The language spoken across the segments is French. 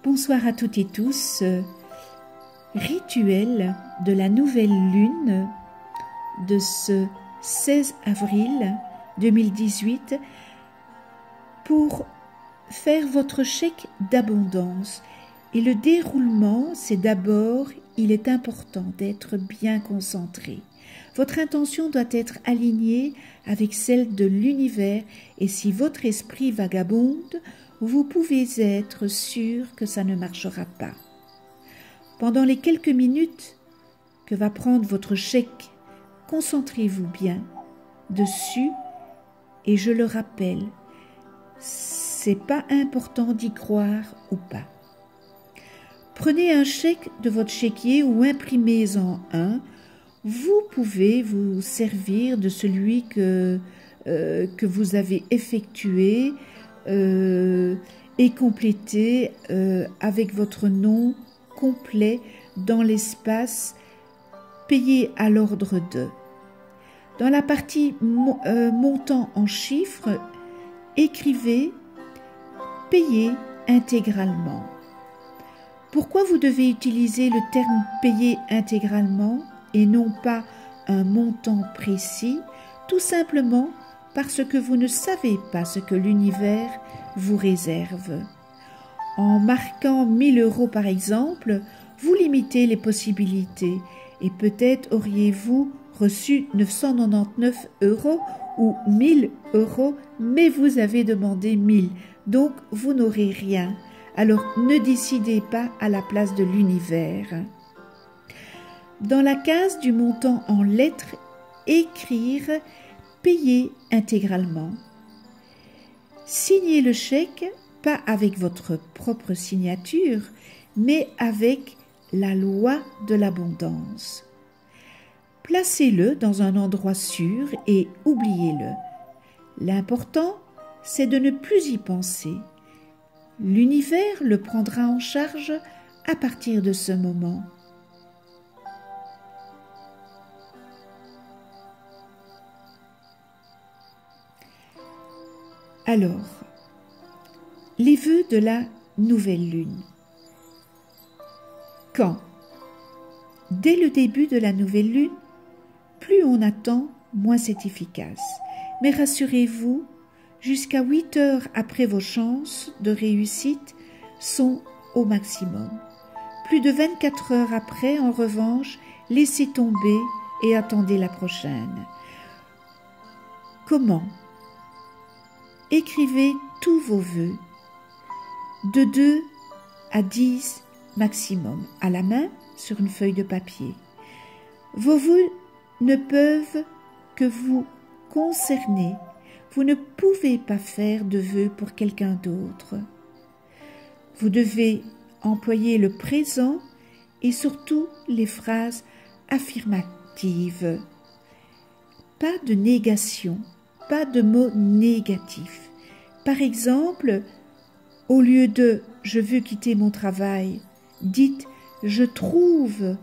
Bonsoir à toutes et tous. Rituel de la nouvelle lune de ce 16 avril 2018 pour faire votre chèque d'abondance. Et le déroulement, c'est d'abord, il est important d'être bien concentré. Votre intention doit être alignée avec celle de l'univers et si votre esprit vagabonde, vous pouvez être sûr que ça ne marchera pas. Pendant les quelques minutes que va prendre votre chèque, concentrez-vous bien dessus et je le rappelle, c'est pas important d'y croire ou pas. Prenez un chèque de votre chéquier ou imprimez-en un. Vous pouvez vous servir de celui que vous avez effectué et complété avec votre nom complet dans l'espace payé à l'ordre de. Dans la partie montant en chiffres, écrivez « payer intégralement ». Pourquoi vous devez utiliser le terme « payer intégralement » et non pas un montant précis? Tout simplement parce que vous ne savez pas ce que l'univers vous réserve. En marquant 1 000 € par exemple, vous limitez les possibilités et peut-être auriez-vous reçu 999 € ou 1 000 €, mais vous avez demandé 1000, donc vous n'aurez rien. Alors ne décidez pas à la place de l'univers. Dans la case du montant en lettres, écrire « payer intégralement ». Signez le chèque, pas avec votre propre signature, mais avec la loi de l'abondance. Placez-le dans un endroit sûr et oubliez-le. L'important, c'est de ne plus y penser. L'univers le prendra en charge à partir de ce moment. Alors, les vœux de la nouvelle lune. Quand? Dès le début de la nouvelle lune, plus on attend, moins c'est efficace. Mais rassurez-vous, jusqu'à 8 heures après vos chances de réussite sont au maximum. Plus de 24 heures après, en revanche, laissez tomber et attendez la prochaine. Comment? Écrivez tous vos vœux, de 2 à 10 maximum, à la main sur une feuille de papier. Vos vœux ne peuvent que vous concerner. Vous ne pouvez pas faire de vœux pour quelqu'un d'autre. Vous devez employer le présent et surtout les phrases affirmatives. Pas de négation, pas de mots négatifs. Par exemple, au lieu de « je veux quitter mon travail », dites « je trouve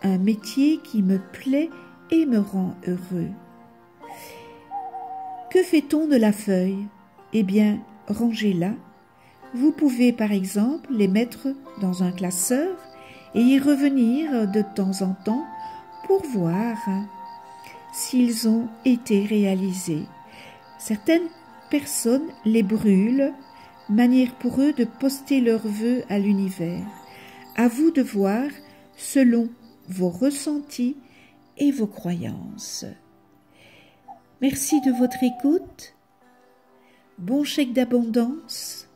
un métier qui me plaît et me rend heureux ». Que fait-on de la feuille? Eh bien, rangez-la. Vous pouvez par exemple les mettre dans un classeur et y revenir de temps en temps pour voir s'ils ont été réalisés. Certaines personnes les brûlent, manière pour eux de poster leurs vœux à l'univers. À vous de voir selon vos ressentis et vos croyances. Merci de votre écoute. Bon chèque d'abondance.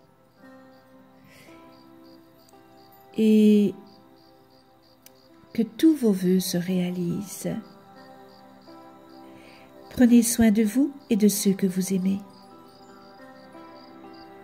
Et que tous vos vœux se réalisent. Prenez soin de vous et de ceux que vous aimez.